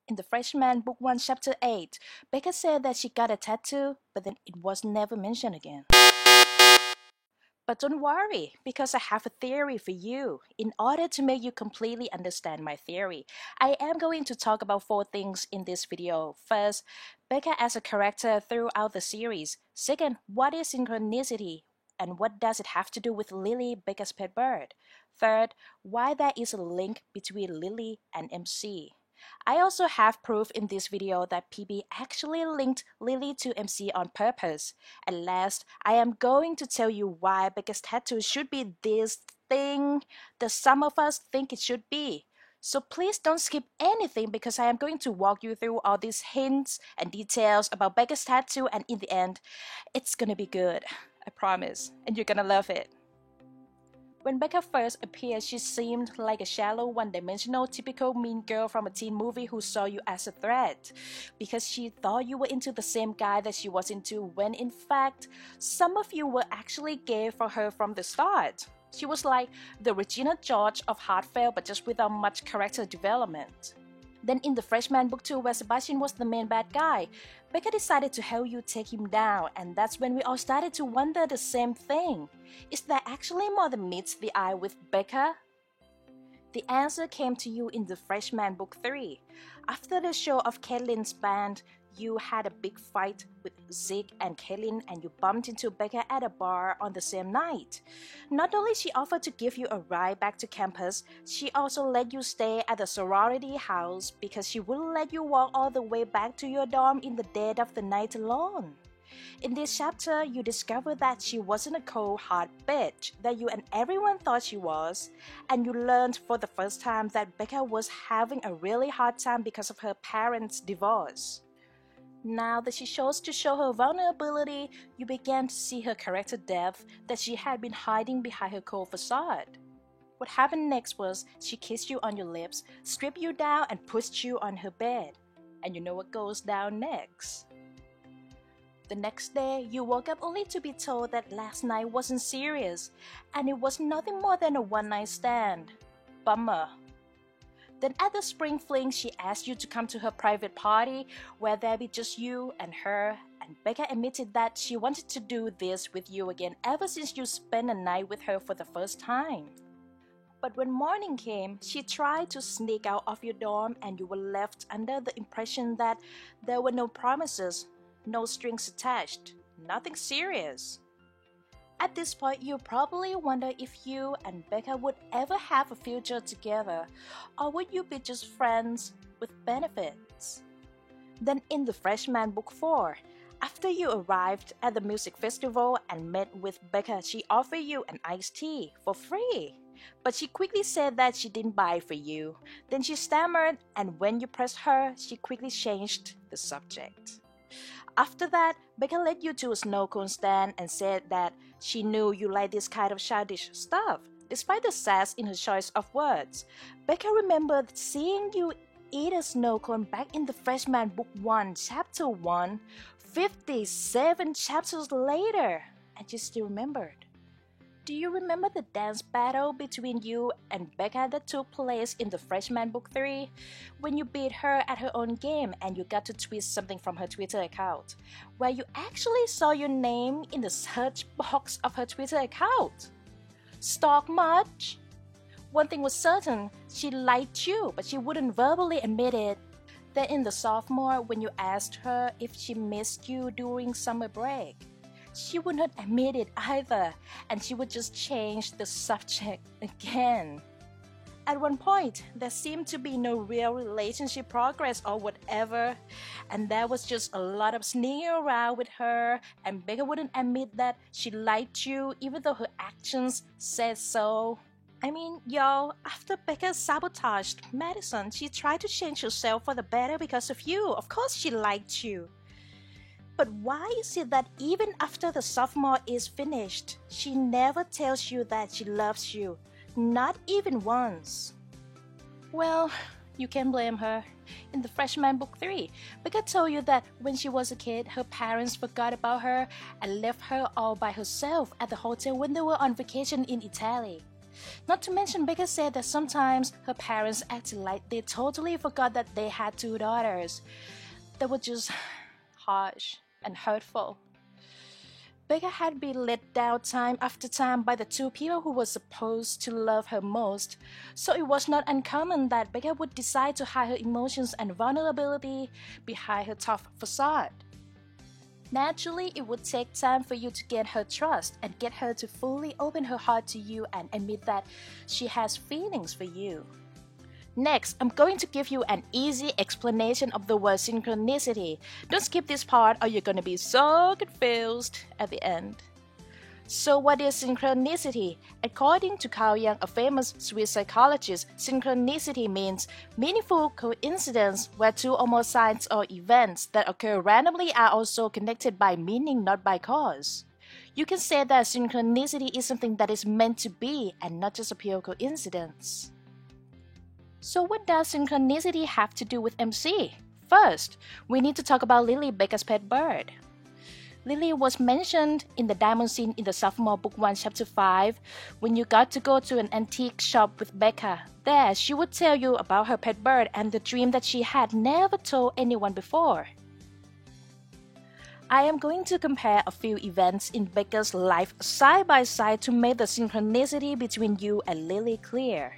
In The Freshman, Book 1, Chapter 8, Becca said that she got a tattoo, but then it was never mentioned again. But don't worry, because I have a theory for you. In order to make you completely understand my theory, I am going to talk about four things in this video. First, Becca as a character throughout the series. Second, what is synchronicity? And what does it have to do with Lily, Becca's pet bird? Third, why there is a link between Lily and MC. I also have proof in this video that PB actually linked Lily to MC on purpose. And last, I am going to tell you why Becca's tattoo should be this thing that some of us think it should be. So please don't skip anything because I am going to walk you through all these hints and details about Becca's tattoo, and in the end, it's gonna be good. I promise. And you're gonna love it. When Becca first appeared, she seemed like a shallow, one-dimensional, typical mean girl from a teen movie who saw you as a threat because she thought you were into the same guy that she was into, when in fact, some of you were actually gay for her from the start. She was like the Regina George of Heartfelt, but just without much character development. Then in The Freshman Book 2, where Sebastian was the main bad guy, Becca decided to help you take him down, and that's when we all started to wonder the same thing. Is there actually more than meets the eye with Becca? The answer came to you in The Freshman Book 3. After the show of Caitlin's band, you had a big fight with Zeke and Caitlin, and you bumped into Becca at a bar on the same night. Not only she offered to give you a ride back to campus, she also let you stay at the sorority house because she wouldn't let you walk all the way back to your dorm in the dead of the night alone. In this chapter, you discover that she wasn't a cold, hard bitch that you and everyone thought she was, and you learned for the first time that Becca was having a really hard time because of her parents' divorce. Now that she chose to show her vulnerability, you began to see her character depth that she had been hiding behind her cold facade. What happened next was she kissed you on your lips, stripped you down, and pushed you on her bed. And you know what goes down next. The next day, you woke up only to be told that last night wasn't serious, and it was nothing more than a one-night stand. Bummer. Then at the spring fling, she asked you to come to her private party where there'd be just you and her, and Becca admitted that she wanted to do this with you again ever since you spent a night with her for the first time. But when morning came, she tried to sneak out of your dorm, and you were left under the impression that there were no promises, no strings attached, nothing serious. At this point, you probably wonder if you and Becca would ever have a future together, or would you be just friends with benefits? Then in The Freshman Book 4, after you arrived at the music festival and met with Becca, she offered you an iced tea for free. But she quickly said that she didn't buy it for you. Then she stammered, and when you pressed her, she quickly changed the subject. After that, Becca led you to a snow cone stand and said that she knew you like this kind of childish stuff. Despite the sass in her choice of words, Becca remembered seeing you eat a snow cone back in The Freshman Book 1, Chapter 1, 57 chapters later, and she still remembered. Do you remember the dance battle between you and Becca that took place in The Freshman Book 3? When you beat her at her own game and you got to tweet something from her Twitter account, where you actually saw your name in the search box of her Twitter account. Stalk much? One thing was certain, she liked you, but she wouldn't verbally admit it. Then in the sophomore, when you asked her if she missed you during summer break, she would not admit it either, and she would just change the subject again. At one point, there seemed to be no real relationship progress or whatever, and there was just a lot of sneaking around with her, and Becca wouldn't admit that she liked you even though her actions said so. I mean, y'all, after Becca sabotaged Madison, she tried to change herself for the better because of you. Of course she liked you. But why is it that even after the sophomore is finished, she never tells you that she loves you? Not even once. Well, you can blame her. In The Freshman Book 3, Becca told you that when she was a kid, her parents forgot about her and left her all by herself at the hotel when they were on vacation in Italy. Not to mention, Becca said that sometimes her parents acted like they totally forgot that they had two daughters. That was just harsh and hurtful. Becca had been let down time after time by the two people who were supposed to love her most, so it was not uncommon that Becca would decide to hide her emotions and vulnerability behind her tough facade. Naturally, it would take time for you to gain her trust and get her to fully open her heart to you and admit that she has feelings for you. Next, I'm going to give you an easy explanation of the word synchronicity. Don't skip this part or you're going to be so confused at the end. So what is synchronicity? According to Carl Jung, a famous Swiss psychologist, synchronicity means meaningful coincidence where two or more signs or events that occur randomly are also connected by meaning, not by cause. You can say that synchronicity is something that is meant to be and not just a pure coincidence. So what does synchronicity have to do with MC? First, we need to talk about Lily, Becca's pet bird. Lily was mentioned in the diamond scene in the sophomore book 1 chapter 5 when you got to go to an antique shop with Becca. There, she would tell you about her pet bird and the dream that she had never told anyone before. I am going to compare a few events in Becca's life side by side to make the synchronicity between you and Lily clear.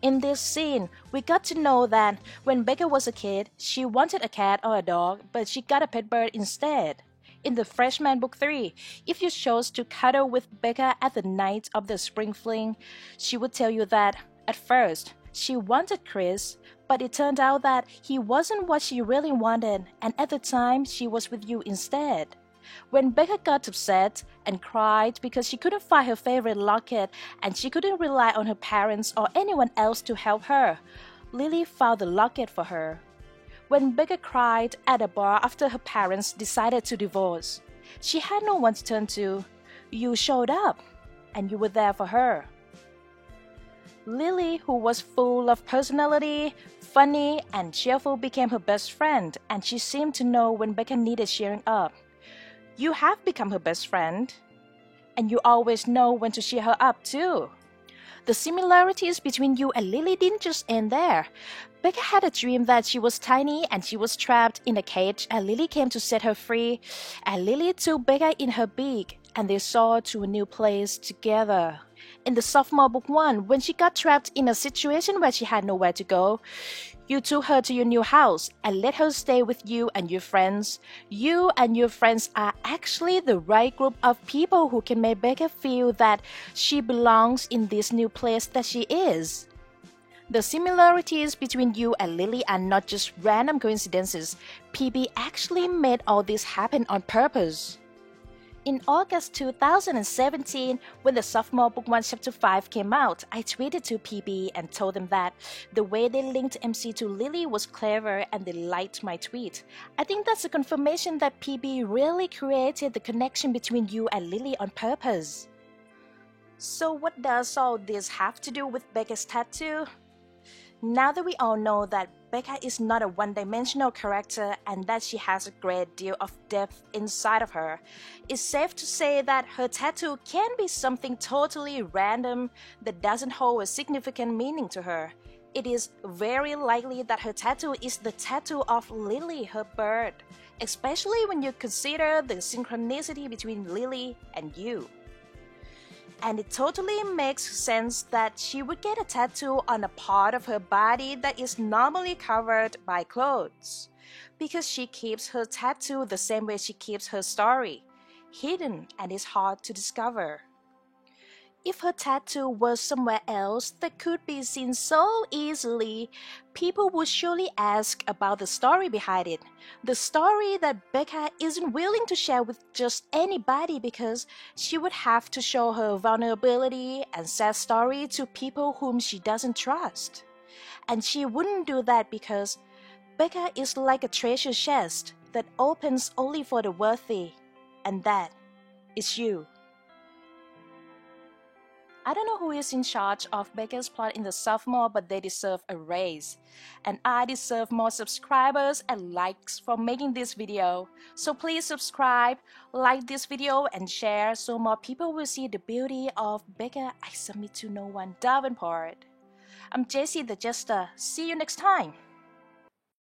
In this scene, we got to know that when Becca was a kid, she wanted a cat or a dog, but she got a pet bird instead. In the Freshman Book 3, if you chose to cuddle with Becca at the night of the spring fling, she would tell you that, at first, she wanted Chris, but it turned out that he wasn't what she really wanted, and at the time, she was with you instead. When Becca got upset and cried because she couldn't find her favorite locket and she couldn't rely on her parents or anyone else to help her, Lily found the locket for her. When Becca cried at a bar after her parents decided to divorce, she had no one to turn to. You showed up, and you were there for her. Lily, who was full of personality, funny, and cheerful, became her best friend, and she seemed to know when Becca needed cheering up. You have become her best friend, and you always know when to cheer her up too. The similarities between you and Lily didn't just end there. Becca had a dream that she was tiny and she was trapped in a cage, and Lily came to set her free, and Lily took Becca in her beak, and they soared to a new place together. In the sophomore book 1, when she got trapped in a situation where she had nowhere to go, you took her to your new house and let her stay with you and your friends. You and your friends are actually the right group of people who can make Becca feel that she belongs in this new place that she is. The similarities between you and Lily are not just random coincidences. PB actually made all this happen on purpose. In August 2017, when the sophomore book 1 chapter 5 came out, I tweeted to PB and told them that the way they linked MC to Lily was clever and they liked my tweet. I think that's a confirmation that PB really created the connection between you and Lily on purpose. So what does all this have to do with Becca's tattoo? Now that we all know that Becca is not a one-dimensional character and that she has a great deal of depth inside of her, it's safe to say that her tattoo can be something totally random that doesn't hold a significant meaning to her. It is very likely that her tattoo is the tattoo of Lily, her bird, especially when you consider the synchronicity between Lily and you. And it totally makes sense that she would get a tattoo on a part of her body that is normally covered by clothes, because she keeps her tattoo the same way she keeps her story, hidden and is hard to discover. If her tattoo was somewhere else that could be seen so easily, people would surely ask about the story behind it. The story that Becca isn't willing to share with just anybody because she would have to show her vulnerability and sad story to people whom she doesn't trust. And she wouldn't do that because Becca is like a treasure chest that opens only for the worthy, and that is you. I don't know who is in charge of Becca's plot in the sophomore, but they deserve a raise. And I deserve more subscribers and likes for making this video. So please subscribe, like this video, and share so more people will see the beauty of Becca I Submit to No One Davenport. I'm Jessie the Jester. See you next time.